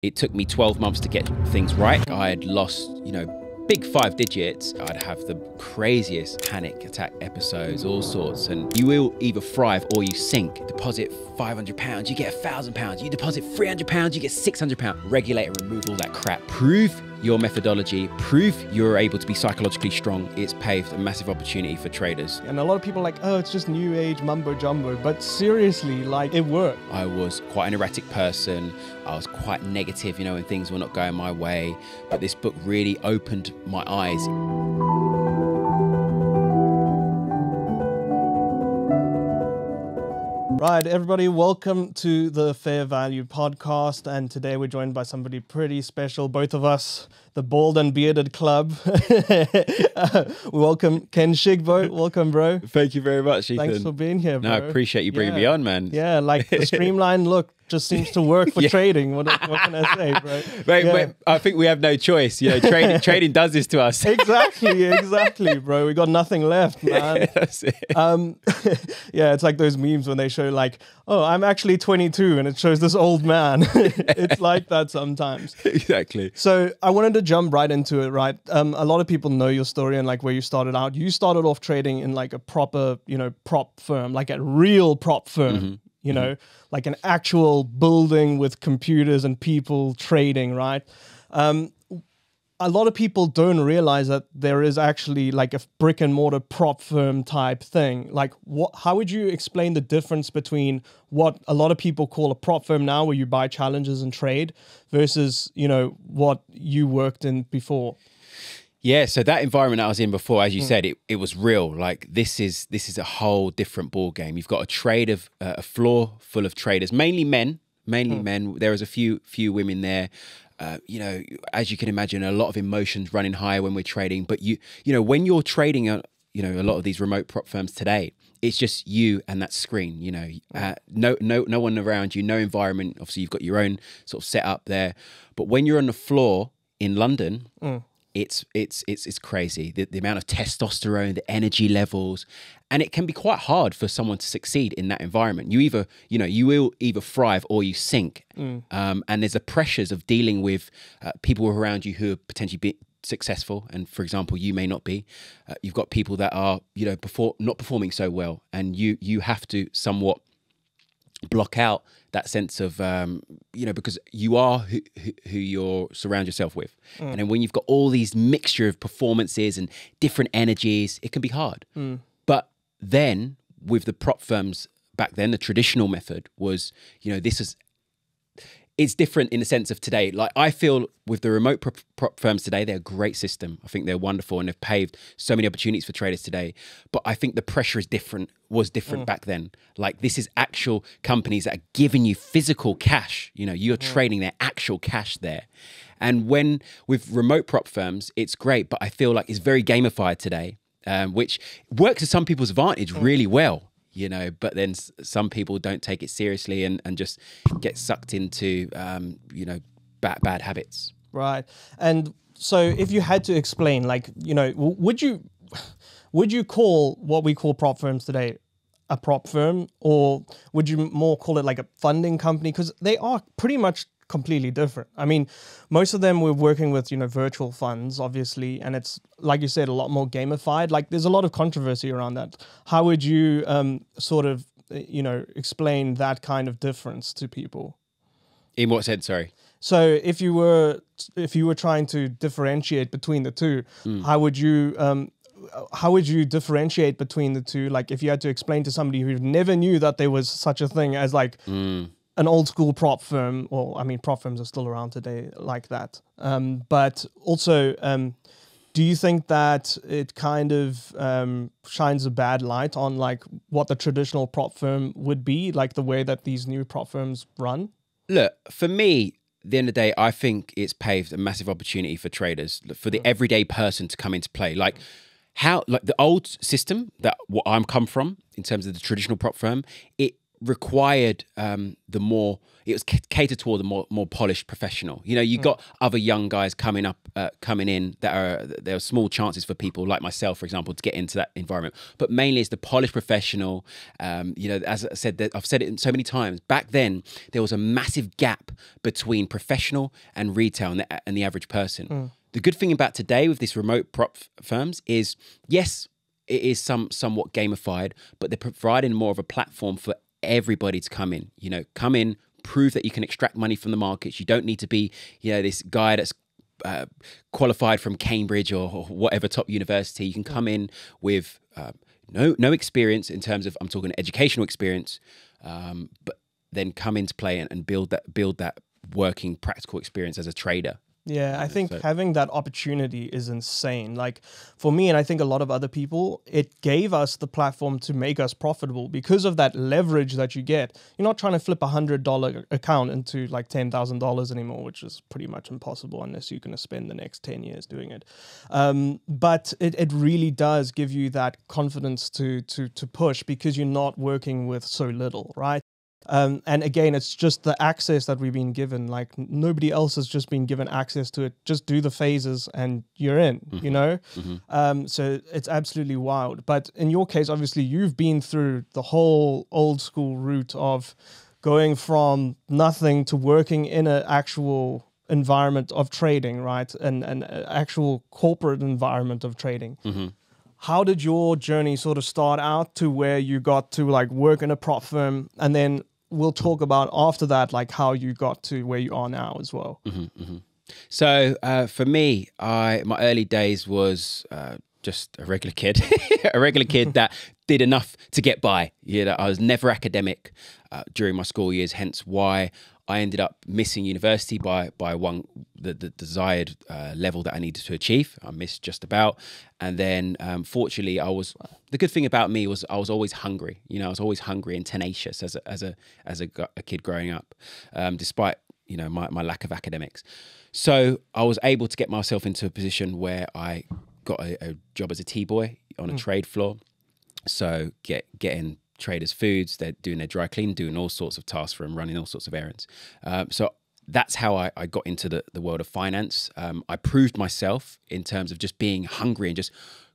It took me 12 months to get things right. I had lost, big 5 digits. I'd have the craziest panic attack episodes, all sorts. And you will either thrive or you sink. Deposit £500, you get £1,000. You deposit £300, you get £600. Regulate and remove all that crap. Prove your methodology, prove you're able to be psychologically strong. It's paved a massive opportunity for traders. And a lot of people are like, oh, it's just new age mumbo jumbo. But seriously, like, it worked. I was quite an erratic person. I was quite negative, when things were not going my way. But this book really opened my eyes. Right, everybody, welcome to the Fair Value podcast. And today we're joined by somebody pretty special, both of us, the Bald and Bearded Club. Welcome, Ken Chigbo. Welcome, bro. Thank you very much, Ethan. Thanks for being here, bro. No, I appreciate you bringing me on, man. Yeah, like the streamlined look just seems to work for trading. What can I say, bro? But I think we have no choice. Trading does this to us. Exactly, bro. We got nothing left, man. That's it. Yeah, it's like those memes when they show like, oh, I'm actually 22, and it shows this old man. It's like that sometimes. Exactly. So I wanted to jump right into it, right? A lot of people know your story and like where you started out. You started off trading in like a proper, prop firm, like a real prop firm. Like an actual building with computers and people trading, right? A lot of people don't realize that there is actually like a brick and mortar prop firm type thing. Like, how would you explain the difference between what a lot of people call a prop firm now, where you buy challenges and trade, versus, what you worked in before? Yeah, so that environment I was in before, as you said, it was real. Like this is a whole different ball game. You've got a floor full of traders, mainly men. There was a few women there. As you can imagine, a lot of emotions running high when we're trading. But when you're trading, a lot of these remote prop firms today, it's just you and that screen. No one around you, no environment. Obviously, you've got your own sort of setup there. But when you're on the floor in London. It's crazy. The amount of testosterone, the energy levels, and it can be quite hard for someone to succeed in that environment. You will either thrive or you sink. And there's the pressures of dealing with people around you who are potentially successful, and for example, you may not be. You've got people that are not performing so well, and you have to somewhat block out that sense of because you are who you surround yourself with. And then when you've got all these mixture of performances and different energies, it can be hard. But then with the prop firms back then, the traditional method was, it's different in the sense of today. Like I feel with the remote prop firms today, they're a great system. I think they're wonderful and they've paved so many opportunities for traders today. But I think the pressure was different back then. Like this is actual companies that are giving you physical cash. You're trading their actual cash there. And with remote prop firms, it's great, but I feel like it's very gamified today, which works to some people's advantage really well. But then some people don't take it seriously and just get sucked into, bad habits. Right. And so if you had to explain, like, would you call what we call prop firms today a prop firm, or would you more call it like a funding company? Because they are pretty much completely different. I mean, most of them we're working with, virtual funds, obviously, and it's, like you said, a lot more gamified. Like there's a lot of controversy around that. How would you explain that kind of difference to people? In what sense, sorry? So if you were trying to differentiate between the two, how would you differentiate between the two? Like if you had to explain to somebody who never knew that there was such a thing as like an old school prop firm, or I mean, prop firms are still around today like that. But also, do you think that it kind of shines a bad light on like what the traditional prop firm would be, like the way that these new prop firms run? Look, for me, at the end of the day, I think it's paved a massive opportunity for traders, for the everyday person to come into play. Like the old system that what I'm come from in terms of the traditional prop firm, it required the more, it was catered toward the more polished professional. You know, you got other young guys coming in there are small chances for people like myself, for example, to get into that environment. But mainly it's the polished professional. You know, as I said, I've said it so many times. Back then, there was a massive gap between professional and retail and the average person. The good thing about today with this remote prop firms is, yes, it is somewhat gamified, but they're providing more of a platform for everybody to come in. You know, come in, prove that you can extract money from the markets. You don't need to be, you know, this guy that's qualified from Cambridge or whatever top university. You can come in with no experience in terms of, I'm talking educational experience, but then come into play and build that working practical experience as a trader. Yeah, I think having that opportunity is insane. Like for me, and I think a lot of other people, it gave us the platform to make us profitable because of that leverage that you get. You're not trying to flip $100 account into like $10,000 anymore, which is pretty much impossible unless you're going to spend the next 10 years doing it. But it really does give you that confidence to push because you're not working with so little, right? And again, it's just the access that we've been given. Like nobody else has just been given access to it. Just do the phases and you're in, you know? So it's absolutely wild. But in your case, obviously, you've been through the whole old school route of going from nothing to working in an actual environment of trading, right? And an actual corporate environment of trading. How did your journey sort of start out to where you got to like work in a prop firm? And then we'll talk about after that, like how you got to where you are now as well. So for me, my early days was just a regular kid, a regular kid that did enough to get by. You know, I was never academic during my school years, hence why I ended up missing university by the desired level that I needed to achieve. I missed just about. And then fortunately, the good thing about me was I was always hungry. You know, I was always hungry and tenacious as a kid growing up, despite, you know, my lack of academics. So I was able to get myself into a position where I got a job as a T-boy on a trade floor. So getting traders foods, they're doing their dry clean, doing all sorts of tasks for them, running all sorts of errands. So that's how I got into the world of finance. I proved myself in terms of just being hungry and just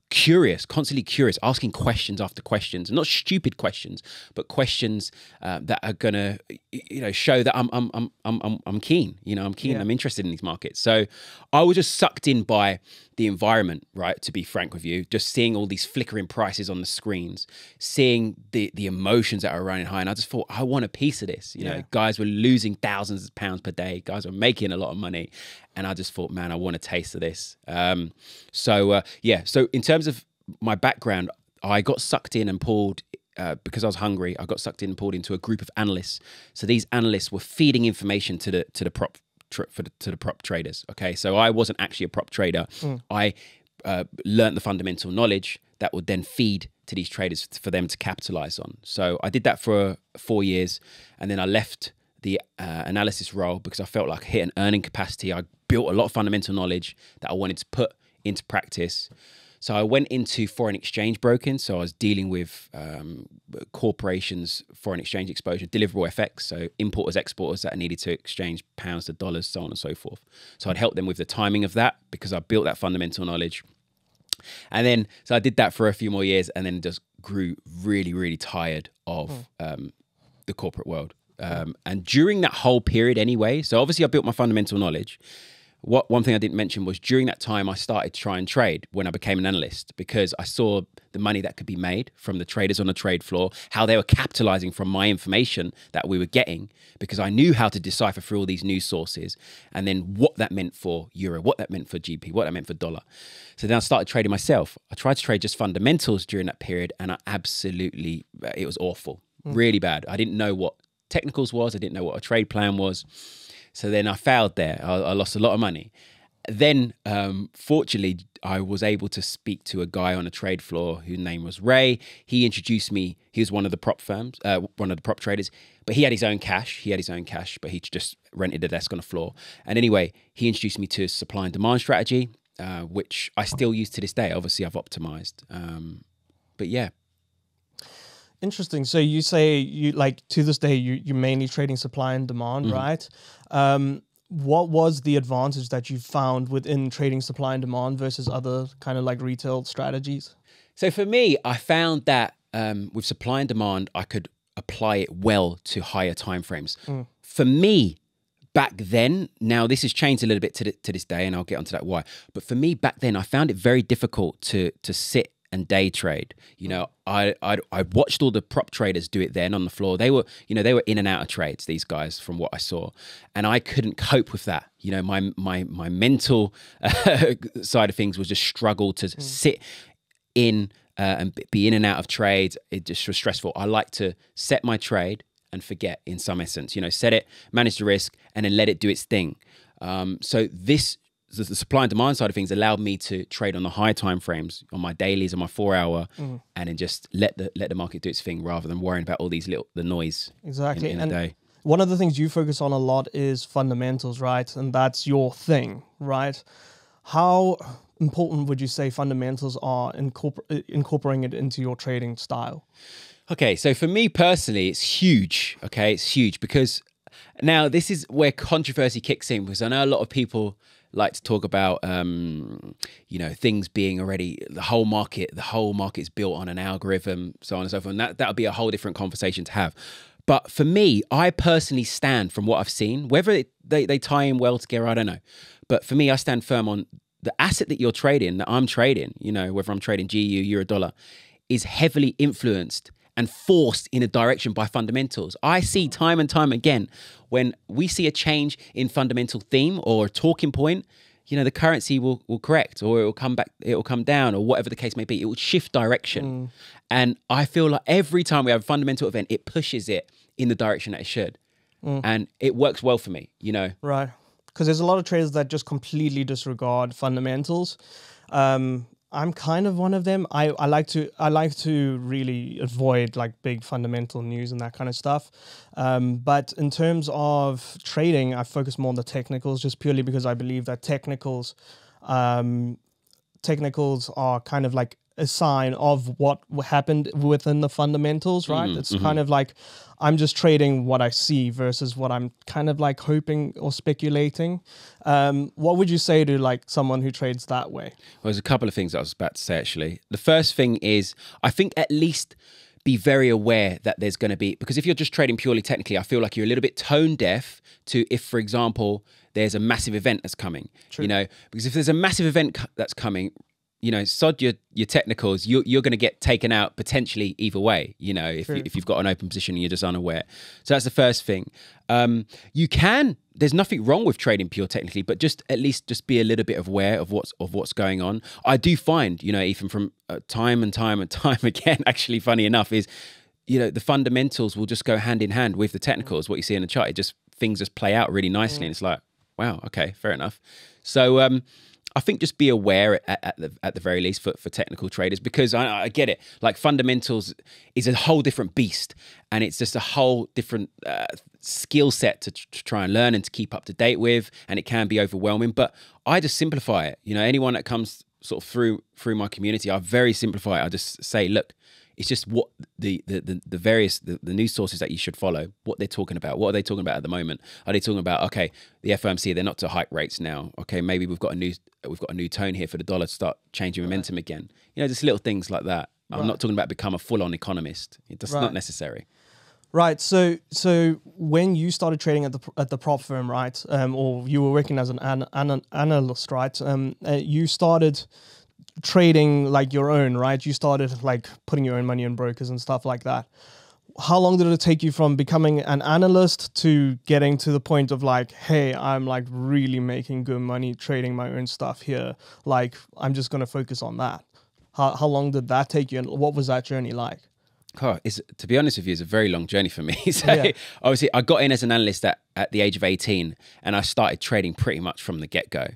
curious, constantly curious, asking questions after questions, not stupid questions, but questions that are gonna, you know, show that I'm keen. You know, I'm keen. Yeah. I'm interested in these markets. So I was just sucked in by the environment, right? To be frank with you, just seeing all these flickering prices on the screens, seeing the emotions that are running high, and I just thought, I want a piece of this. You know, guys were losing thousands of pounds per day. Guys were making a lot of money. And I just thought, man, I want a taste of this. So in terms of my background, I got sucked in and pulled, because I was hungry, I got sucked in and pulled into a group of analysts. So these analysts were feeding information to the prop traders. Okay, so I wasn't actually a prop trader. I learned the fundamental knowledge that would then feed to these traders for them to capitalize on. So I did that for 4 years, and then I left the analysis role because I felt like I hit an earning capacity. I built a lot of fundamental knowledge that I wanted to put into practice. So I went into foreign exchange broking. So I was dealing with corporations' foreign exchange exposure, deliverable FX, so importers, exporters that needed to exchange pounds to dollars, so on and so forth. So I'd help them with the timing of that because I built that fundamental knowledge. And then, so I did that for a few more years and then just grew really, really tired of the corporate world. And during that whole period anyway, so obviously I built my fundamental knowledge. One thing I didn't mention was during that time, I started to try and trade when I became an analyst because I saw the money that could be made from the traders on the trade floor, how they were capitalizing from my information that we were getting because I knew how to decipher through all these news sources and then what that meant for euro, what that meant for GP, what that meant for dollar. So then I started trading myself. I tried to trade just fundamentals during that period and it was awful, really bad. I didn't know what technicals was. I didn't know what a trade plan was. So then I failed there. I lost a lot of money. Then, fortunately, I was able to speak to a guy on a trade floor whose name was Ray. He introduced me. He was one of the prop firms, one of the prop traders, but he had his own cash. But he just rented a desk on the floor. And anyway, he introduced me to supply and demand strategy, which I still use to this day. Obviously, I've optimized. But yeah. Interesting. So you say you like to this day you're mainly trading supply and demand, right? What was the advantage that you found within trading supply and demand versus other kind of like retail strategies? So for me, I found that with supply and demand, I could apply it well to higher timeframes. For me, back then, now this has changed a little bit to this day, and I'll get onto that why. But for me, back then, I found it very difficult to sit and day trade. You know, I watched all the prop traders do it then on the floor. They were, you know, they were in and out of trades, these guys, from what I saw, and I couldn't cope with that. You know, my mental side of things was just struggle to sit in and be in and out of trades. It just was stressful. I like to set my trade and forget, in some essence, you know, set it, manage the risk, and then let it do its thing. So the supply and demand side of things allowed me to trade on the high time frames, on my dailies, on my 4 hour, and then just let the market do its thing rather than worrying about all these the noise. Exactly. In a day. One of the things you focus on a lot is fundamentals, right? And that's your thing, right? How important would you say fundamentals are incorporating it into your trading style? Okay, so for me personally, it's huge. Okay, it's huge because now this is where controversy kicks in, because I know a lot of people like to talk about, you know, things being already the whole market's built on an algorithm, so on and so forth. And that would be a whole different conversation to have. But for me, I personally stand from what I've seen, whether they tie in well together, I don't know. But for me, I stand firm on the asset that you're trading, that I'm trading, you know, whether I'm trading GU, euro, dollar, is heavily influenced and forced in a direction by fundamentals. I see time and time again, when we see a change in fundamental theme or a talking point, you know, the currency will correct, or it will come back, it will come down, or whatever the case may be. It will shift direction. And I feel like every time we have a fundamental event, it pushes it in the direction that it should. And it works well for me, you know. Right. Because there's a lot of traders that just completely disregard fundamentals. I'm kind of one of them. I like to really avoid like big fundamental news and that kind of stuff. But in terms of trading, I focus more on the technicals, just purely because I believe that technicals are kind of like a sign of what happened within the fundamentals, right? It's kind of like I'm just trading what I see versus what I'm kind of like hoping or speculating. What would you say to like someone who trades that way? Well, there's a couple of things I was about to say, actually. The first thing is, I think at least be very aware that there's going to be, because if you're just trading purely technically, I feel like you're a little bit tone deaf to if, for example, there's a massive event that's coming. True. You know, because if there's a massive event that's coming, you know, sod your technicals, you're going to get taken out potentially either way, you know, if you've got an open position and you're just unaware. So that's the first thing. There's nothing wrong with trading pure technically, but at least be a little bit aware of what's going on. I do find, you know, even from time and time again, actually, funny enough, is, you know, the fundamentals will just go hand in hand with the technicals. What you see in the chart, things just play out really nicely. And it's like, wow, okay, fair enough. So, I think just be aware at the very least for technical traders, because I get it. Like fundamentals is a whole different beast, and it's just a whole different skill set to try and learn and to keep up to date with, and it can be overwhelming. But I just simplify it. You know, anyone that comes sort of through my community, I very simplify it. I just say, look, it's just what the various news sources that you should follow, what they're talking about. What are they talking about at the moment? Are they talking about, okay, the FOMC, they're not to hike rates now. Okay, maybe we've got a new tone here for the dollar to start changing momentum again. You know, just little things like that. I'm not talking about become a full-on economist. It's not necessary. Right. So when you started trading at the prop firm, right, or you were working as an analyst, right, you started trading like your own, right? You started like putting your own money in brokers and stuff like that. How long did it take you from becoming an analyst to getting to the point of like, hey, I'm like really making good money trading my own stuff here. Like, I'm just going to focus on that. How long did that take you, and what was that journey like? Oh, to be honest with you, it's a very long journey for me. So obviously I got in as an analyst at the age of 18, and I started trading pretty much from the get-go.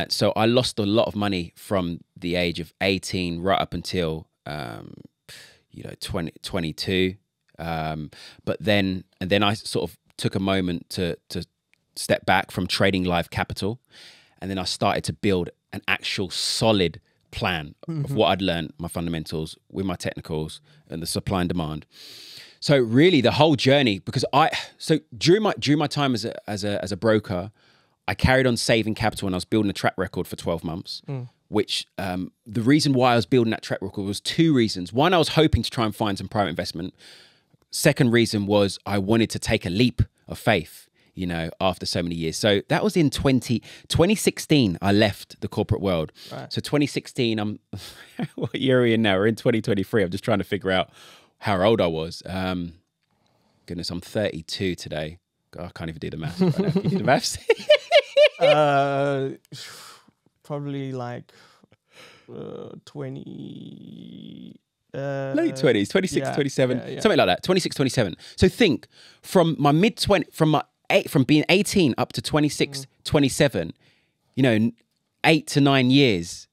So I lost a lot of money from the age of 18 right up until, 22. But then I sort of took a moment to step back from trading live capital. And then I started to build an actual solid plan of what I'd learned, my fundamentals with my technicals and the supply and demand. So really the whole journey, because during my time as a broker, I carried on saving capital and I was building a track record for 12 months, which the reason why I was building that track record was two reasons. One, I was hoping to try and find some private investment. Second reason was I wanted to take a leap of faith, you know, after so many years. So that was in 2016, I left the corporate world. Right. So 2016, what year are we in now? We're in 2023. I'm just trying to figure out how old I was. Goodness, I'm 32 today. God, I can't even do the maths right now. Can you do the maths? Probably like 20... late 20s, 26, 27, something like that, 26, 27. So think from my from being 18 up to 26, 27, you know, 8 to 9 years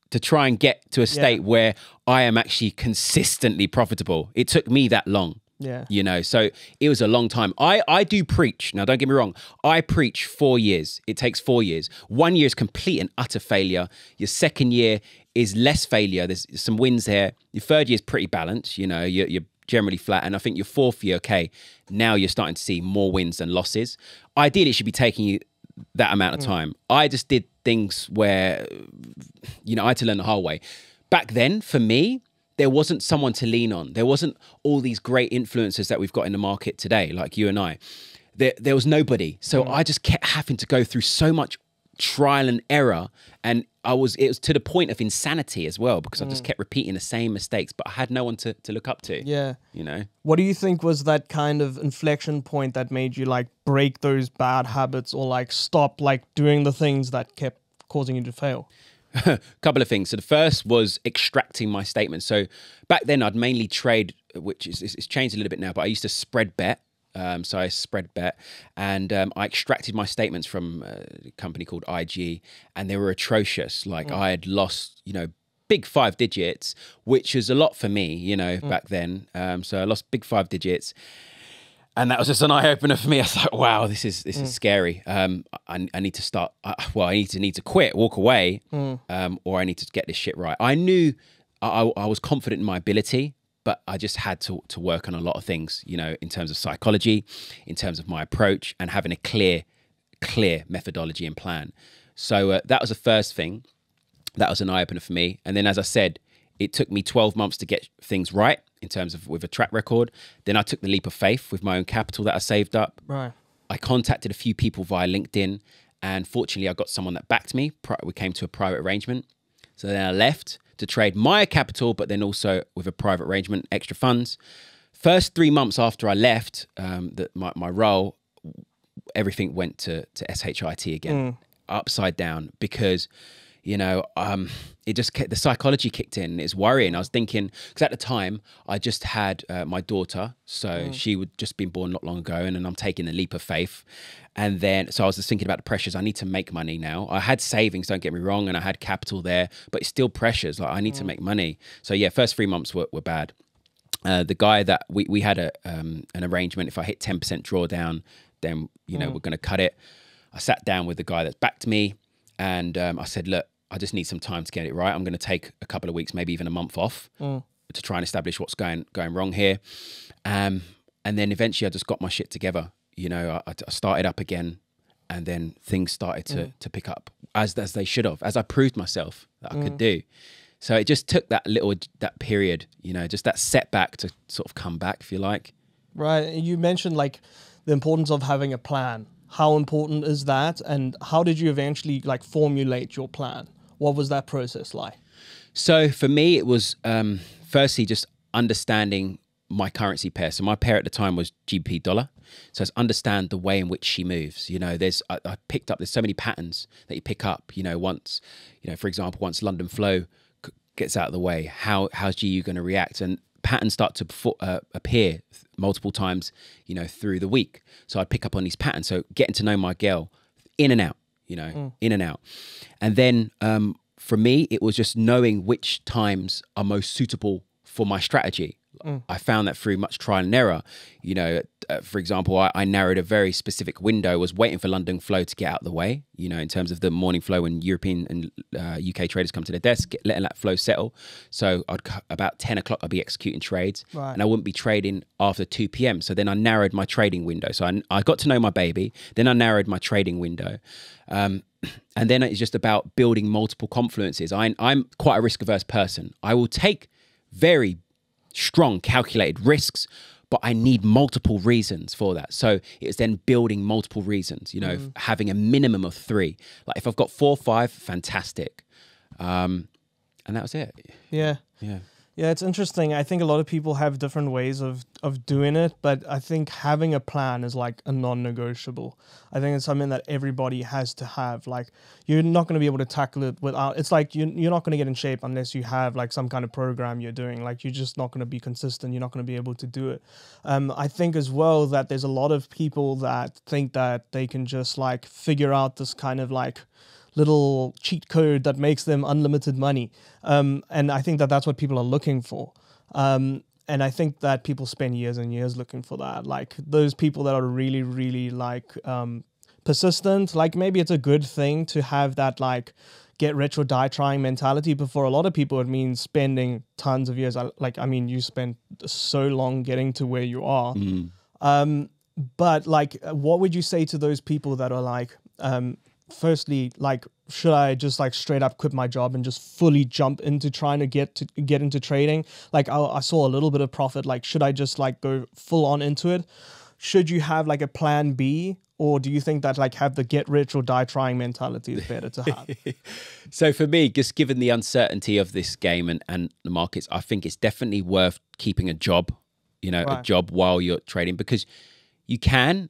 to try and get to a state where I am actually consistently profitable. It took me that long. Yeah. You know, so it was a long time. I do preach. Now, don't get me wrong. I preach 4 years. It takes 4 years. 1 year is complete and utter failure. Your second year is less failure. There's some wins there. Your third year is pretty balanced. You know, you're generally flat. And I think your fourth year, okay, now you're starting to see more wins than losses. Ideally, it should be taking you that amount of time. I just did things where, you know, I had to learn the hard way. Back then, for me, there wasn't someone to lean on. There wasn't all these great influencers that we've got in the market today, like you and I. There was nobody. So I just kept having to go through so much trial and error. And it was to the point of insanity as well, because I just kept repeating the same mistakes, but I had no one to look up to. Yeah. You know? What do you think was that kind of inflection point that made you like break those bad habits or like stop like doing the things that kept causing you to fail? A couple of things. So the first was extracting my statements. So back then I'd mainly trade, which it's changed a little bit now, but I used to spread bet. So I spread bet and I extracted my statements from a company called IG and they were atrocious. Like I had lost, you know, big 5 digits, which was a lot for me, you know, back then. So I lost big 5 digits. And that was just an eye opener for me. I was like, wow, this is scary. I need to start. I need to quit, walk away, or I need to get this shit right. I knew I was confident in my ability, but I just had to work on a lot of things, you know, in terms of psychology, in terms of my approach, and having a clear methodology and plan. So that was the first thing. That was an eye opener for me. And then, as I said, it took me 12 months to get things right in terms of with a track record. Then I took the leap of faith with my own capital that I saved up. Right. I contacted a few people via LinkedIn and fortunately I got someone that backed me. We came to a private arrangement. So then I left to trade my capital, but then also with a private arrangement, extra funds. First 3 months after I left my role, everything went to SHIT again, upside down, because you know, the psychology kicked in. It's worrying. I was thinking, because at the time I just had my daughter, so she would just been born not long ago, and then I'm taking the leap of faith. And then, so I was just thinking about the pressures. I need to make money now. I had savings, don't get me wrong, and I had capital there, but it's still pressures. Like I need to make money. So yeah, first 3 months were bad. The guy that we had an arrangement. If I hit 10% drawdown, then you know we're going to cut it. I sat down with the guy that's backed me, and I said, look, I just need some time to get it right. I'm going to take a couple of weeks, maybe even a month off to try and establish what's going wrong here. And then eventually I just got my shit together. You know, I started up again, and then things started to pick up as they should have, as I proved myself that I could do. So it just took that period, you know, just that setback to sort of come back, if you like. Right. You mentioned like the importance of having a plan. How important is that? And how did you eventually like formulate your plan? What was that process like? So for me, it was firstly just understanding my currency pair. So my pair at the time was GBP dollar. So it's understand the way in which she moves. You know, I picked up, there's so many patterns that you pick up, you know, once, you know, for example, once London flow gets out of the way, how's GU going to react? And patterns start to appear multiple times, you know, through the week. So I'd pick up on these patterns. So getting to know my girl in and out, you know, in and out. And then for me, it was just knowing which times are most suitable for my strategy. I found that through much trial and error. You know, for example, I narrowed a very specific window, was waiting for London flow to get out of the way, you know, in terms of the morning flow when European and UK traders come to the desk, letting that flow settle. So about 10 o'clock, I'd be executing trades, and I wouldn't be trading after 2 p.m. So then I narrowed my trading window. So I got to know my baby, then I narrowed my trading window. And then it's just about building multiple confluences. I'm quite a risk-averse person. I will take very strong calculated risks, but I need multiple reasons for that. So it's then building multiple reasons, you know, having a minimum of 3. Like if I've got 4 or 5, fantastic. And that was it. Yeah. Yeah. Yeah, it's interesting. I think a lot of people have different ways of doing it, but I think having a plan is like a non-negotiable. I think it's something that everybody has to have. Like, you're not going to be able to tackle it without, it's like you're not going to get in shape unless you have like some kind of program you're doing. Like, you're just not going to be consistent. You're not going to be able to do it. I think as well that there's a lot of people that think that they can just like figure out this kind of like little cheat code that makes them unlimited money. And I think that that's what people are looking for. And I think that people spend years and years looking for that. Like those people that are really, really like persistent, like maybe it's a good thing to have that like get rich or die trying mentality. But for a lot of people, it means spending tons of years. I mean, you spent so long getting to where you are. But like, what would you say to those people that are like, firstly, like, should I just like straight up quit my job and just fully jump into trying to get into trading? Like I saw a little bit of profit. Like, should I just like go full on into it? Should you have like a plan B, or do you think that like have the get rich or die trying mentality is better to have? So for me, just given the uncertainty of this game and the markets, I think it's definitely worth keeping a job, you know, a job while you're trading, because you can.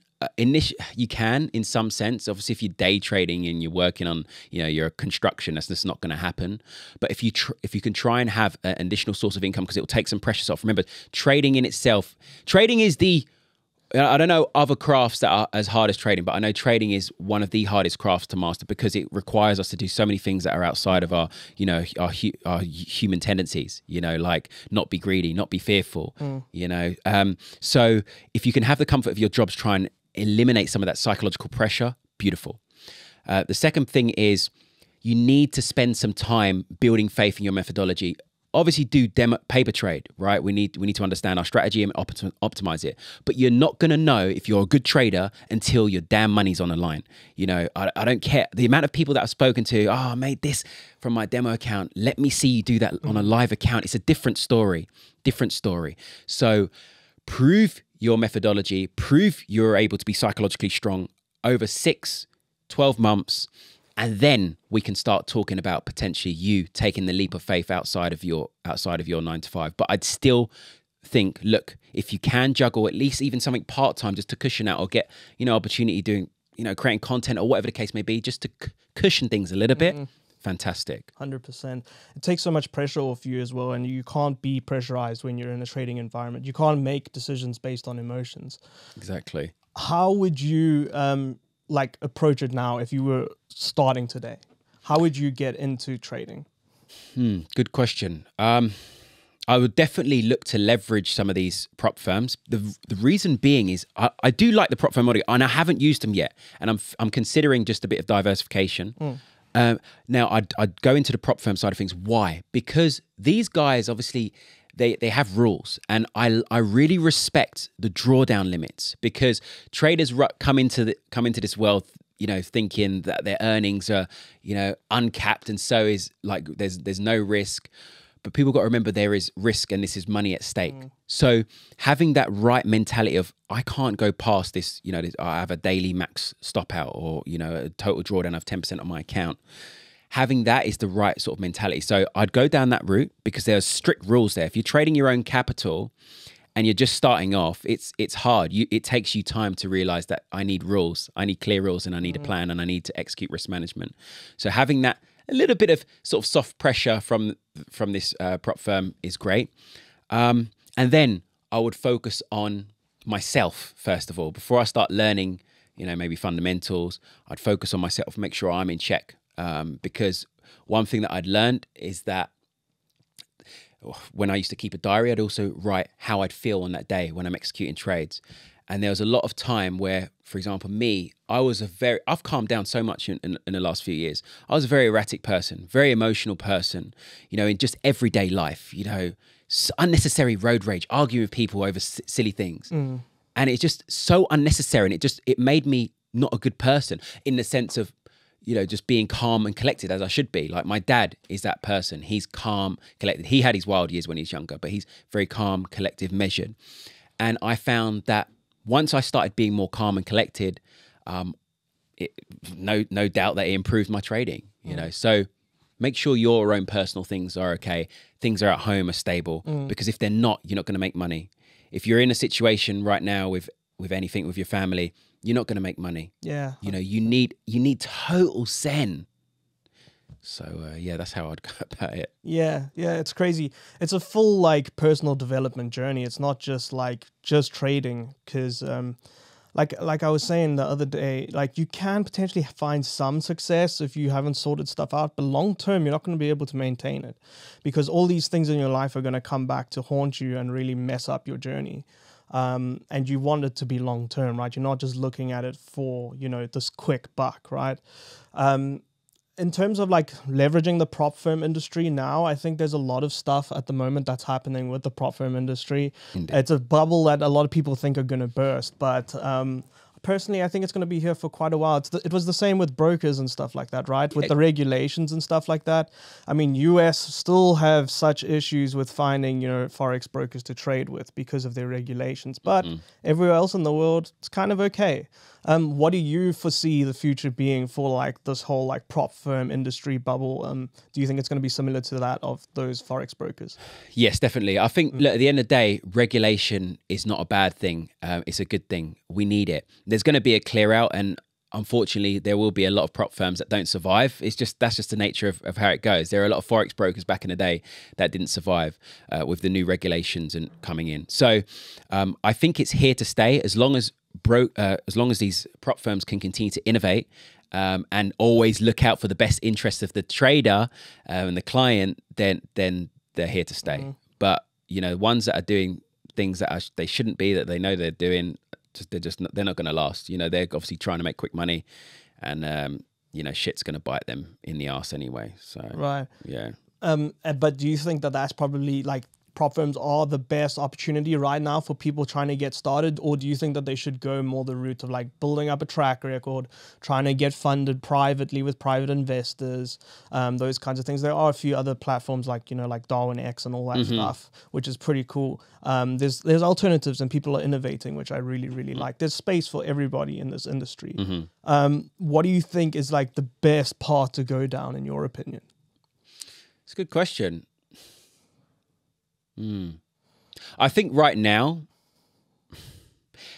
You can, in some sense, obviously, if you're day trading and you're working on, you know, your construction, that's just not going to happen. But if you can try and have an additional source of income, because it will take some pressure off. Remember, trading in itself, trading is I don't know other crafts that are as hard as trading, but I know trading is one of the hardest crafts to master, because it requires us to do so many things that are outside of our, you know, our human tendencies, you know, like not be greedy, not be fearful, you know. So if you can have the comfort of your jobs, try and eliminate some of that psychological pressure, beautiful. The second thing is you need to spend some time building faith in your methodology. Obviously do paper trade, right? We need to understand our strategy and optimize it. But you're not going to know if you're a good trader until your damn money's on the line. You know, I don't care. The amount of people that I've spoken to, oh, I made this from my demo account. Let me see you do that on a live account. It's a different story, So prove your methodology, prove you're able to be psychologically strong over 6, 12 months, and then we can start talking about potentially you taking the leap of faith outside of your 9 to 5. But I'd still think, look, if you can juggle at least even something part-time just to cushion out, or get, you know, opportunity doing, you know, creating content or whatever the case may be, just to cushion things a little bit, fantastic. 100%. It takes so much pressure off you as well, and you can't be pressurized when you're in a trading environment. You can't make decisions based on emotions. Exactly. How would you like approach it now if you were starting today? How would you get into trading? Good question. I would definitely look to leverage some of these prop firms. The reason being is I do like the prop firm model, and I haven't used them yet, and I'm considering just a bit of diversification. Now, I'd go into the prop firm side of things. Why? Because these guys, obviously, they have rules, and I really respect the drawdown limits, because traders come into this world, you know, thinking that their earnings are, you know, uncapped, and so is like there's no risk. But people got to remember there is risk, and this is money at stake. So having that right mentality of, I can't go past this, you know, I have a daily max stop out, or, you know, a total drawdown of 10% on my account. Having that is the right sort of mentality. So I'd go down that route, because there's strict rules there. If you're trading your own capital and you're just starting off, it's hard. It takes you time to realize that I need rules. I need clear rules, and I need a plan, and I need to execute risk management. So having that, a little bit of sort of soft pressure from this prop firm is great. And then I would focus on myself, first of all. Before I start learning, you know, maybe fundamentals, I'd focus on myself, make sure I'm in check. Because one thing that I'd learned is that when I used to keep a diary, I'd also write how I'd feel on that day when I'm executing trades. And there was a lot of time where, for example, me, I've calmed down so much in the last few years. I was a very erratic person, very emotional person, you know, in just everyday life, you know, unnecessary road rage, arguing with people over silly things. And it's just so unnecessary. And it made me not a good person in the sense of, you know, just being calm and collected as I should be. Like my dad is that person. He's calm, collected. He had his wild years when he was younger, but he's very calm, collective, measured. And I found that once I started being more calm and collected, no doubt that it improved my trading, you know. So make sure your own personal things are okay. Things are at home are stable, because if they're not, you're not going to make money. If you're in a situation right now with anything with your family, you're not going to make money. Yeah. You know, you need total zen. So yeah, that's how I'd go about it. Yeah, it's crazy. It's a full like personal development journey. It's not just trading, because like I was saying the other day, like you can potentially find some success if you haven't sorted stuff out, but long term you're not going to be able to maintain it, because all these things in your life are going to come back to haunt you and really mess up your journey. And you want it to be long term, right? You're not just looking at it for, you know, this quick buck, right? In terms of like leveraging the prop firm industry now, I think there's a lot of stuff at the moment that's happening with the prop firm industry. Indeed. It's a bubble that a lot of people think are going to burst, but personally, I think it's going to be here for quite a while. It was the same with brokers and stuff like that, right? With the regulations and stuff like that. I mean, US still have such issues with finding, you know, Forex brokers to trade with because of their regulations. But everywhere else in the world, it's kind of okay. What do you foresee the future being for like this whole like prop firm industry bubble? Do you think it's going to be similar to that of those Forex brokers? Yes, definitely. I think look, at the end of the day, regulation is not a bad thing. It's a good thing. We need it. There's going to be a clear out, and unfortunately, there will be a lot of prop firms that don't survive. That's just the nature of how it goes. There are a lot of Forex brokers back in the day that didn't survive with the new regulations and coming in. So I think it's here to stay as long as these prop firms can continue to innovate and always look out for the best interest of the trader and the client, then they're here to stay. But you know, ones that are doing things that they shouldn't be, that they know they're doing, they're not going to last. You know, they're obviously trying to make quick money, and you know, shit's going to bite them in the ass anyway. So right, yeah. But do you think that that's probably like prop firms are the best opportunity right now for people trying to get started, or do you think that they should go more the route of like building up a track record, trying to get funded privately with private investors, those kinds of things? There are a few other platforms like, you know, like Darwin X and all that stuff, which is pretty cool. There's alternatives and people are innovating, which I really like. There's space for everybody in this industry. What do you think is like the best path to go down in your opinion? It's a good question. I think right now,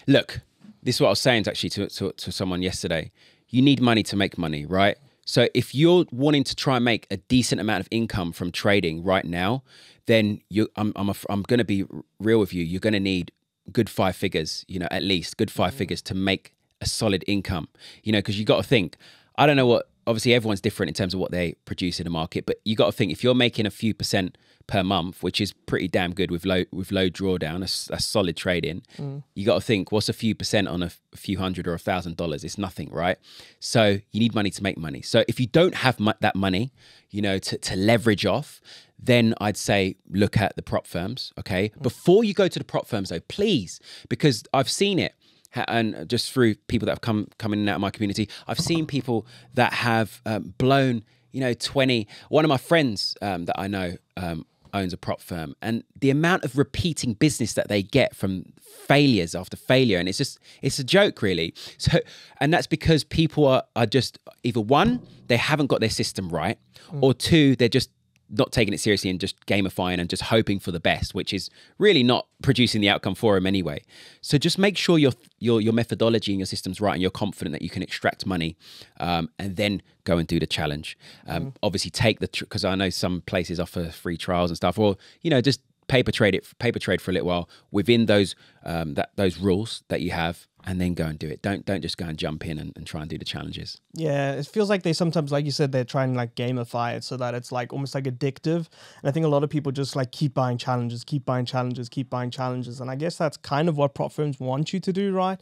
look, this is what I was saying actually to someone yesterday. You need money to make money, right? So if you're wanting to try and make a decent amount of income from trading right now, then I'm going to be real with you. You're going to need good 5 figures, you know, at least good 5 figures to make a solid income, you know, because you got to think, I don't know what, obviously everyone's different in terms of what they produce in the market, but you got to think if you're making a few percent per month, which is pretty damn good with low drawdown, that's solid trading. You got to think, what's a few percent on a few $100 or $1,000? It's nothing, right? So you need money to make money. So if you don't have that money, you know, to leverage off, then I'd say look at the prop firms, okay? Before you go to the prop firms though, please, because I've seen it, and just through people that have come in and out of my community, I've seen people that have blown, you know, 20. One of my friends that I know owns a prop firm, and the amount of repeating business that they get from failures after failure, and it's a joke really. So, and that's because people are just either one, they haven't got their system right, or two, they're just not taking it seriously and just gamifying and just hoping for the best, which is really not producing the outcome for them anyway. So just make sure your methodology and your system's right, and you're confident that you can extract money, and then go and do the challenge. Obviously take because I know some places offer free trials and stuff, or, you know, just paper trade for a little while within those rules that you have, and then go and do it. Don't just go and jump in and try and do the challenges. Yeah, it feels like they sometimes, like you said, they're trying to like gamify it so that it's like almost like addictive. And I think a lot of people just like keep buying challenges, keep buying challenges, keep buying challenges. And I guess that's kind of what prop firms want you to do, right?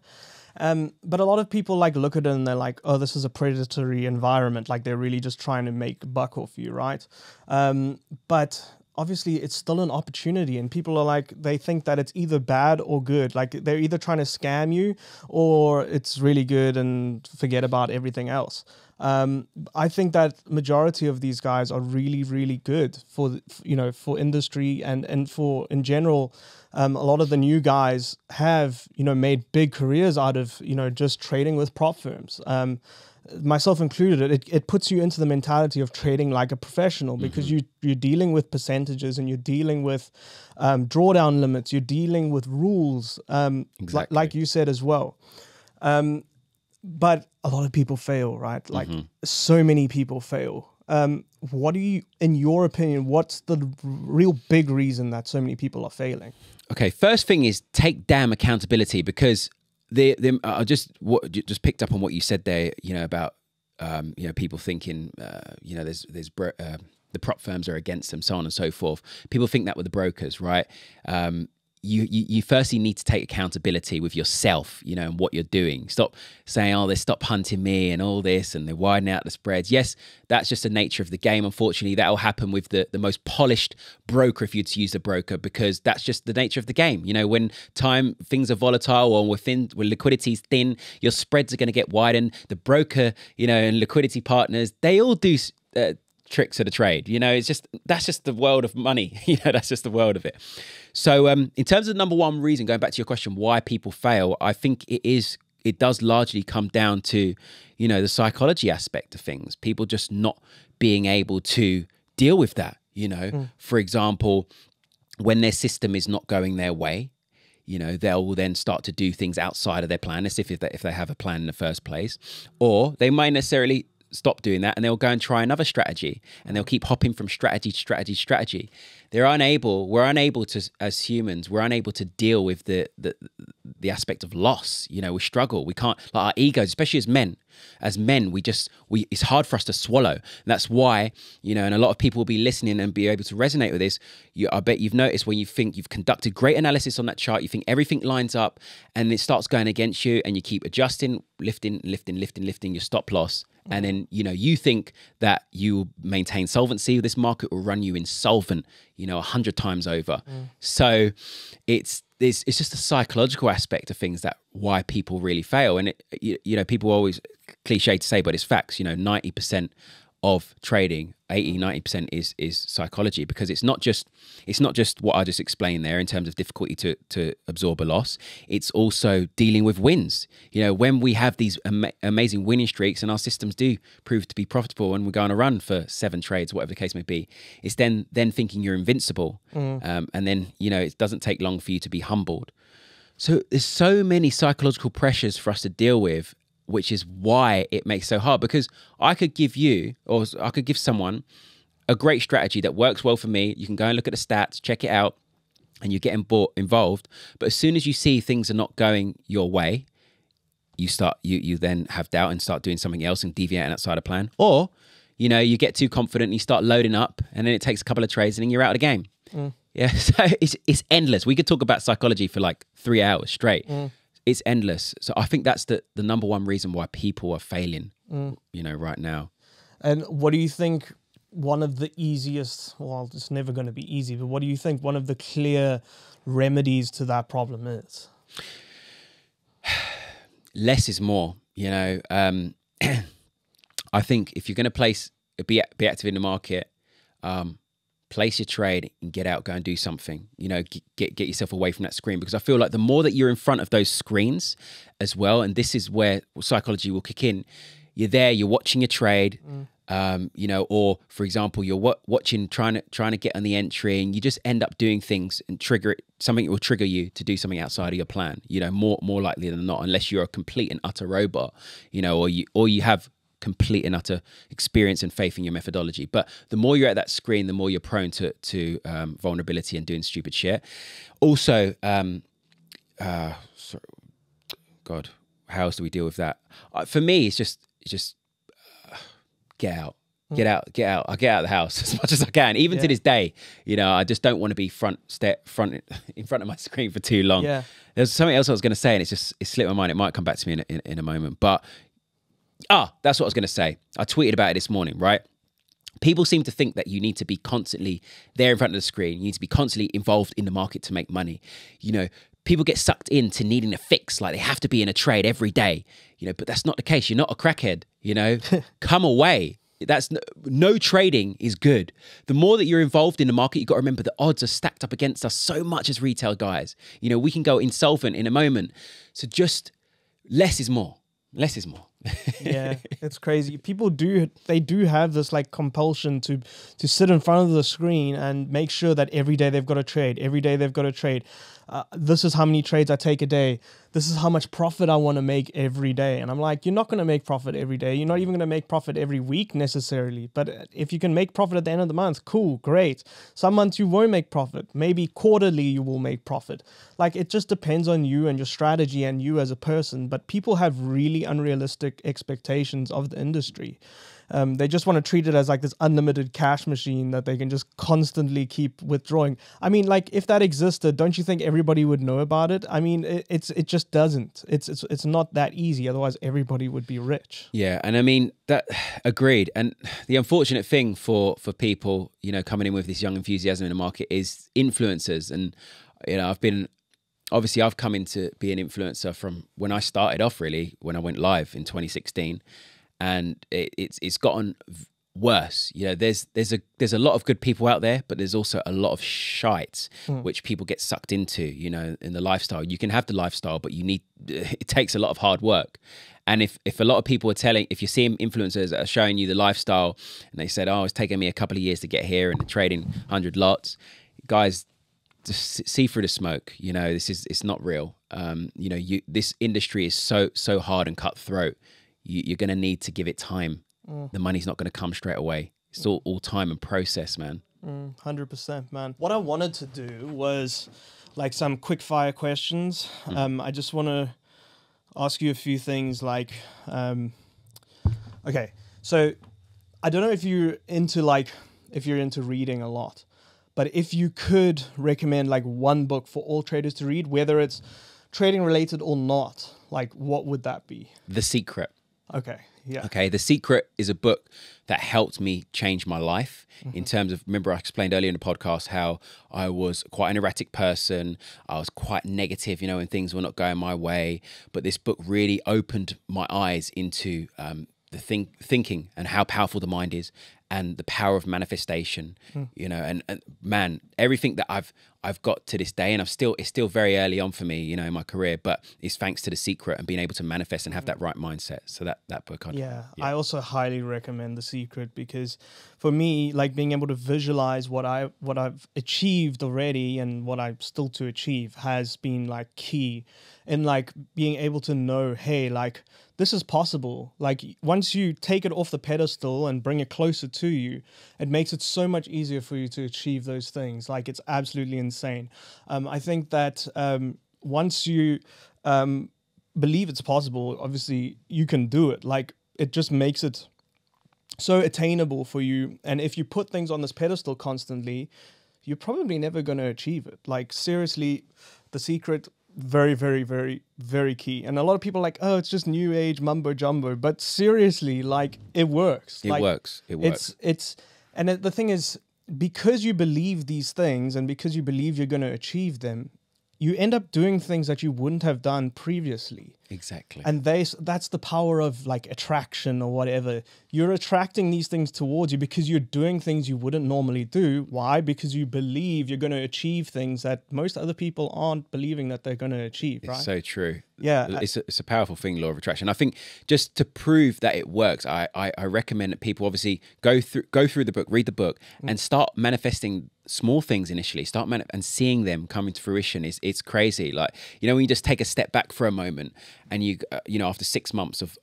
But a lot of people like look at it and they're like, oh, this is a predatory environment. Like they're really just trying to make a buck off you, right? But obviously it's still an opportunity, and people are like, they think that it's either bad or good. Like they're either trying to scam you or it's really good and forget about everything else. I think that majority of these guys are really, really good for, you know, for industry and for in general. A lot of the new guys have, you know, made big careers out of, you know, just trading with prop firms. Myself included, it puts you into the mentality of trading like a professional, because you're dealing with percentages and you're dealing with drawdown limits, you're dealing with rules, Exactly. like you said as well. But a lot of people fail, right? Like so many people fail. What do you, in your opinion, what's the real big reason that so many people are failing? Okay, first thing is take damn accountability, because I just picked up on what you said there, you know, about you know, people thinking you know, the prop firms are against them, so on and so forth. People think that with the brokers, right? You firstly need to take accountability with yourself, you know, and what you're doing. Stop saying, oh, they stop hunting me and all this, and they're widening out the spreads. Yes, that's just the nature of the game. Unfortunately, that will happen with the most polished broker, if you'd use a broker, because that's just the nature of the game. You know, when things are volatile or when liquidity is thin, your spreads are going to get widened. The broker, you know, and liquidity partners, they all do tricks of the trade. You know, that's just the world of money. You know, that's just the world of it. So in terms of the number one reason, going back to your question, why people fail, I think it does largely come down to, you know, the psychology aspect of things. People just not being able to deal with that. You know, for example, when their system is not going their way, you know, they'll then start to do things outside of their plan, as if they have a plan in the first place, or they might necessarily stop doing that and they'll go and try another strategy, and they'll keep hopping from strategy to strategy to strategy. We're unable to, as humans, we're unable to deal with the aspect of loss. You know, we struggle. We can't, like our egos, especially as men, it's hard for us to swallow. And that's why, you know, and a lot of people will be listening and be able to resonate with this. I bet you've noticed when you think you've conducted great analysis on that chart, you think everything lines up, and it starts going against you, and you keep adjusting, lifting your stop loss. And then, you know, you think that you will maintain solvency. This market will run you insolvent, you know, 100 times over. So it's just a psychological aspect of things that why people really fail. And you know, people always cliche to say, but it's facts. You know, 90% of trading, 80-90% is psychology, because it's not just what I just explained there in terms of difficulty to absorb a loss. It's also dealing with wins. You know, when we have these amazing winning streaks and our systems do prove to be profitable and we go on a run for 7 trades, whatever the case may be, it's then thinking you're invincible. And then, you know, it doesn't take long for you to be humbled. So there's so many psychological pressures for us to deal with, which is why it makes it so hard. Because I could give you, or I could give someone a great strategy that works well for me. You can go and look at the stats, check it out, and you're getting involved. But as soon as you see things are not going your way, you then have doubt and start doing something else and deviating outside of plan. Or, you know, you get too confident and you start loading up, and then it takes a couple of trades and then you're out of the game. Yeah, so it's endless. We could talk about psychology for like 3 hours straight. It's endless. So I think that's the number one reason why people are failing, you know, right now. And what do you think one of the easiest, well, it's never going to be easy, but what do you think one of the clear remedies to that problem is? Less is more, you know. I think if you're going to be active in the market, place your trade and get out, go and do something, you know, get yourself away from that screen. Because I feel like the more that you're in front of those screens as well, and this is where psychology will kick in, you're there, you're watching your trade, you know, or for example, you're watching, trying to get on the entry, and you just end up doing things and something that will trigger you to do something outside of your plan, you know, more likely than not, unless you're a complete and utter robot, you know, or you have complete and utter experience and faith in your methodology. But the more you're at that screen, the more you're prone to vulnerability and doing stupid shit. Also, God, how else do we deal with that? For me, it's just get out. Get out. I get out of the house as much as I can. Even to this day, you know, I just don't want to be in front of my screen for too long. Yeah. There's something else I was going to say, and it slipped my mind. It might come back to me in a moment. But that's what I was going to say. I tweeted about it this morning, right? People seem to think that you need to be constantly there in front of the screen. You need to be constantly involved in the market to make money. You know, people get sucked into needing a fix, like they have to be in a trade every day. You know, but that's not the case. You're not a crackhead. You know, come away. That's no trading is good. The more that you're involved in the market, you've got to remember the odds are stacked up against us so much as retail guys. You know, we can go insolvent in a moment. So just less is more. Less is more. Yeah, it's crazy. People do have this like compulsion to sit in front of the screen and make sure that every day they've got to trade. Every day they've got to trade. This is how many trades I take a day. This is how much profit I want to make every day. And I'm like, you're not going to make profit every day. You're not even going to make profit every week necessarily. But if you can make profit at the end of the month, cool, great. Some months you won't make profit. Maybe quarterly you will make profit. Like, it just depends on you and your strategy and you as a person. But people have really unrealistic expectations of the industry. They just want to treat it as like this unlimited cash machine that they can just constantly keep withdrawing. I mean, like, if that existed, don't you think everybody would know about it? I mean, it just doesn't. It's not that easy. Otherwise, everybody would be rich. Yeah, and I mean that agreed. And the unfortunate thing for people, you know, coming in with this young enthusiasm in the market is influencers. And you know, I've come into be an influencer from when I started off, really, when I went live in 2016. And it's gotten worse. You know, there's a lot of good people out there, but there's also a lot of shite which people get sucked into. You know, in the lifestyle, you can have the lifestyle, but it takes a lot of hard work. And if a lot of people are if you're seeing influencers that are showing you the lifestyle, and they said, "Oh, it's taken me a couple of years to get here, and trading 100 lots," guys, just see through the smoke. You know, it's not real. You know, this industry is so hard and cutthroat. You're going to need to give it time. The money's not going to come straight away. It's all time and process, man. 100%, man. What I wanted to do was like some quick fire questions. I just want to ask you a few things like, okay, so I don't know if you're into reading a lot, but if you could recommend like one book for all traders to read, whether it's trading related or not, like what would that be? The Secret. Okay. Yeah. Okay. The Secret is a book that helped me change my life in terms of, remember I explained earlier in the podcast how I was quite an erratic person. I was quite negative, you know, when things were not going my way. But this book really opened my eyes into the thinking and how powerful the mind is and the power of manifestation, you know, and man, everything that I've got to this day, and it's still very early on for me, you know, in my career, but it's thanks to The Secret and being able to manifest and have that right mindset. So that book, I also highly recommend The Secret, because for me, like being able to visualize what I've achieved already and what I'm still to achieve has been like key in like being able to know, hey, like this is possible. Like once you take it off the pedestal and bring it closer to you, it makes it so much easier for you to achieve those things. Like it's absolutely insane. I think that once you believe it's possible, obviously you can do it. Like it just makes it so attainable for you. And if you put things on this pedestal constantly, you're probably never going to achieve it. Like seriously, The Secret, very, very, very, very key. And a lot of people are like, oh, it's just new age mumbo jumbo. But seriously, like it works. It works. And the thing is, because you believe these things and because you believe you're going to achieve them, you end up doing things that you wouldn't have done previously. Exactly. And that's the power of like attraction or whatever. You're attracting these things towards you because you're doing things you wouldn't normally do. Why? Because you believe you're going to achieve things that most other people aren't believing that they're going to achieve, right? It's so true. Yeah. It's a powerful thing, law of attraction. I think just to prove that it works, I recommend that people obviously go through the book, read the book, and start manifesting small things initially. And seeing them come into fruition. It's crazy. Like, you know, when you just take a step back for a moment and you you know, after 6 months of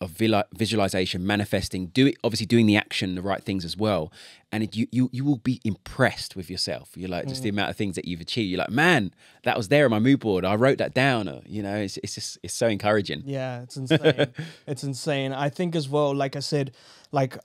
visualization, manifesting, obviously doing the action, the right things as well, and you will be impressed with yourself. You're like, just the amount of things that you've achieved. You're like, man, that was there on my mood board. I wrote that down. You know, it's just, it's so encouraging. Yeah, it's insane. It's insane. I think as well, like I said, like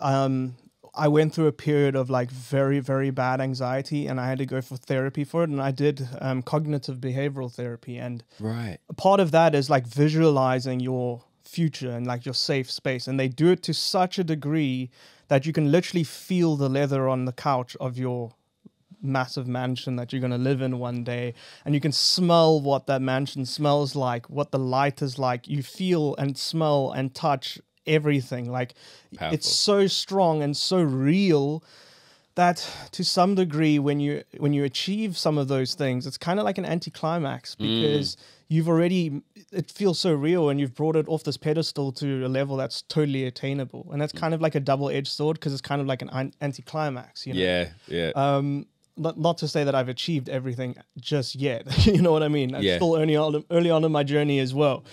I went through a period of like very, very bad anxiety, and I had to go for therapy for it. And I did cognitive behavioral therapy. And Right. part of that is like visualizing your future and like your safe space. And they do it to such a degree that you can literally feel the leather on the couch of your massive mansion that you're going to live in one day, and you can smell what that mansion smells like, what the light is like. You feel and smell and touch everything. Like, Powerful. it's so strong and so real that to some degree, when you achieve some of those things, it's kind of like an anticlimax, because you've already, it feels so real, and you've brought it off this pedestal to a level that's totally attainable. And that's kind of like a double-edged sword, because it's kind of like an anticlimax, you know? Yeah, yeah. Not to say that I've achieved everything just yet. You know what I mean? I'm still early on in my journey as well.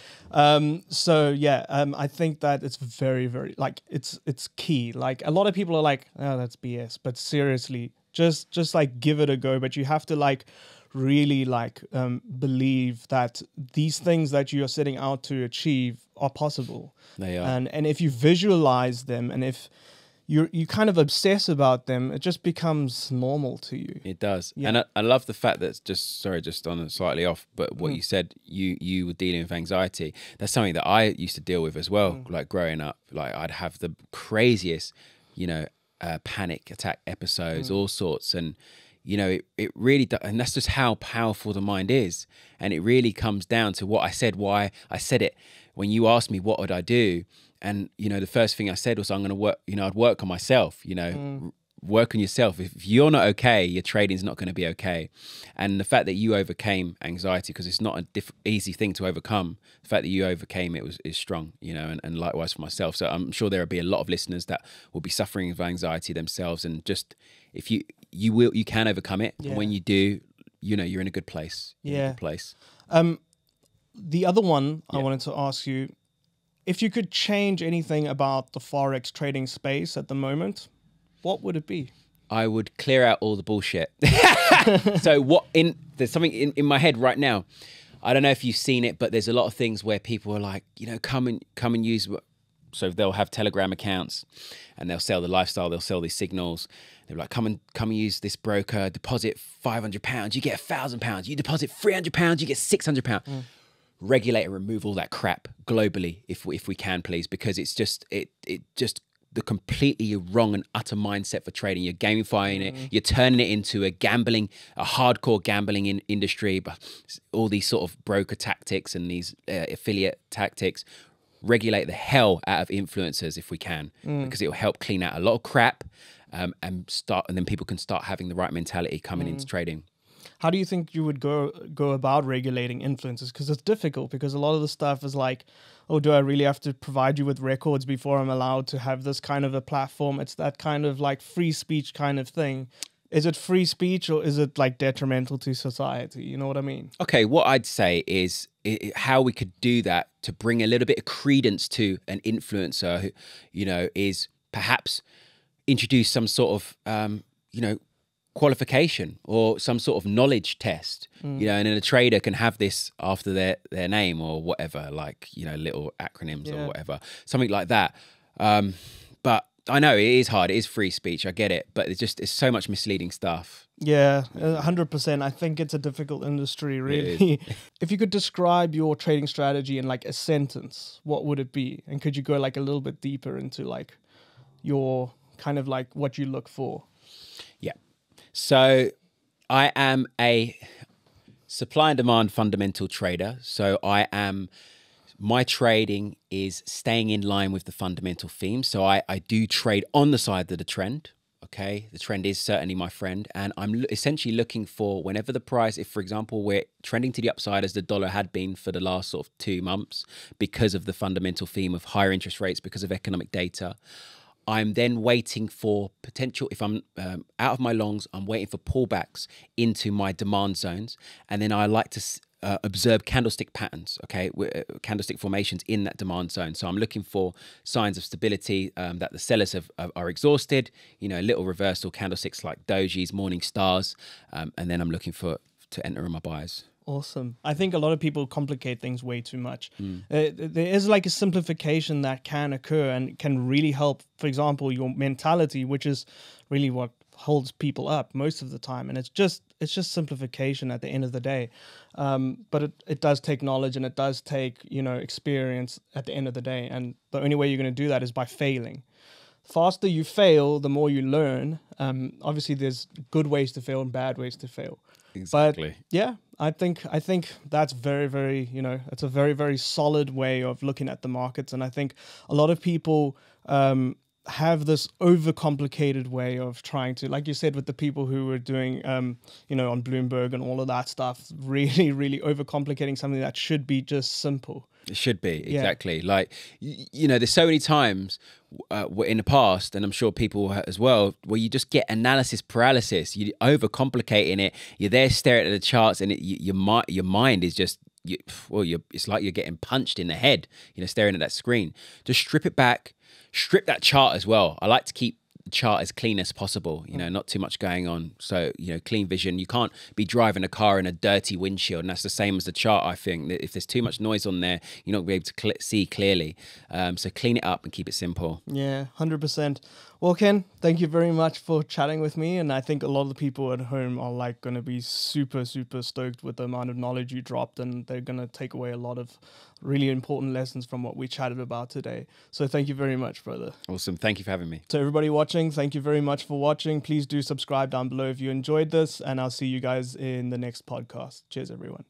So yeah, I think that it's very, very, like, it's key. Like, a lot of people are like, oh, that's BS. But seriously, just like give it a go. But you have to like really like believe that these things that you are setting out to achieve are possible. They are. And if you visualize them, and if you kind of obsess about them, it just becomes normal to you. It does. Yeah. And I love the fact that, just on a slightly off, but what you said, you were dealing with anxiety. That's something that I used to deal with as well. Like growing up, like I'd have the craziest, you know, panic attack episodes, all sorts. And, you know, it really does. And that's just how powerful the mind is. And it really comes down to what I said, why I said it. When you asked me, what would I do? And, you know, the first thing I said was, I'm going to work, you know, I'd work on myself, you know, work on yourself. If you're not okay, your trading's not going to be okay. And the fact that you overcame anxiety, because it's not a easy thing to overcome, the fact that you overcame it is strong, you know, and likewise for myself. So I'm sure there'll be a lot of listeners that will be suffering with anxiety themselves. And just, if you can overcome it. Yeah. And when you do, you know, you're in a good place. You're in a good place. The other one I wanted to ask you, if you could change anything about the Forex trading space at the moment, what would it be? I would clear out all the bullshit. So there's something in my head right now. I don't know if you've seen it, but there's a lot of things where people are like, you know, come and use. So they'll have Telegram accounts and they'll sell the lifestyle. They'll sell these signals. They're like, come and use this broker, deposit £500, you get £1,000. You deposit £300, you get £600. Regulate and remove all that crap globally, if we can, please, because it's just just the completely wrong and utter mindset for trading. You're gamifying it, you're turning it into a hardcore gambling industry, but all these sort of broker tactics and these affiliate tactics. Regulate the hell out of influencers if we can, because it will help clean out a lot of crap, and then people can start having the right mentality coming into trading. How do you think you would go about regulating influencers? Because it's difficult, because a lot of the stuff is like, oh, do I really have to provide you with records before I'm allowed to have this kind of a platform? It's that kind of like free speech kind of thing. Is it free speech, or is it like detrimental to society? You know what I mean? Okay, what I'd say is how we could do that to bring a little bit of credence to an influencer who, you know, is perhaps introduce some sort of, you know, qualification or some sort of knowledge test, you know, and then a trader can have this after their name or whatever, like, you know, little acronyms or whatever, something like that. But I know it is hard. It is free speech. I get it, but it's so much misleading stuff. Yeah, 100%. I think it's a difficult industry, really. If you could describe your trading strategy in like a sentence, what would it be? And could you go like a little bit deeper into like your kind of like what you look for? Yeah. So I am a supply and demand fundamental trader. So my trading is staying in line with the fundamental theme. So I do trade on the side of the trend. Okay. The trend is certainly my friend. And I'm essentially looking for whenever the price, if for example, we're trending to the upside as the dollar had been for the last sort of 2 months because of the fundamental theme of higher interest rates, because of economic data, I'm then waiting for potential, if I'm out of my longs, I'm waiting for pullbacks into my demand zones. And then I like to observe candlestick patterns, okay, candlestick formations in that demand zone. So I'm looking for signs of stability, that the sellers are exhausted, little reversal candlesticks like dojis, morning stars, and then I'm looking to enter in my buys. Awesome. I think a lot of people complicate things way too much. There is like a simplification that can occur and can really help, for example, your mentality, which is really what holds people up most of the time. And it's just simplification at the end of the day. But it does take knowledge, and it does take, experience at the end of the day. And the only way you're going to do that is by failing. The faster you fail, the more you learn. Obviously, there's good ways to fail and bad ways to fail. Exactly. But yeah, I think that's very, very, it's a very, very solid way of looking at the markets. And I think a lot of people have this overcomplicated way of trying to, like you said, with the people who were doing, on Bloomberg and all of that stuff, really, really overcomplicating something that should be just simple. It should be, exactly. Yeah. Like, there's so many times in the past, and I'm sure people as well, where you just get analysis paralysis. You're overcomplicating it. You're there staring at the charts, and your mind is just, it's like you're getting punched in the head, staring at that screen. Just strip it back, strip that chart as well. I like to keep the chart as clean as possible, not too much going on. So, clean vision. You can't be driving a car in a dirty windshield, and that's the same as the chart. I think that if there's too much noise on there, you're not going to be able to see clearly. So clean it up and keep it simple. Yeah, 100%. Well, Ken, thank you very much for chatting with me. And I think a lot of the people at home are going to be super, super stoked with the amount of knowledge you dropped, and they're going to take away a lot of really important lessons from what we chatted about today. So thank you very much, brother. Awesome. Thank you for having me. So everybody watching, thank you very much for watching. Please do subscribe down below if you enjoyed this, and I'll see you guys in the next podcast. Cheers, everyone.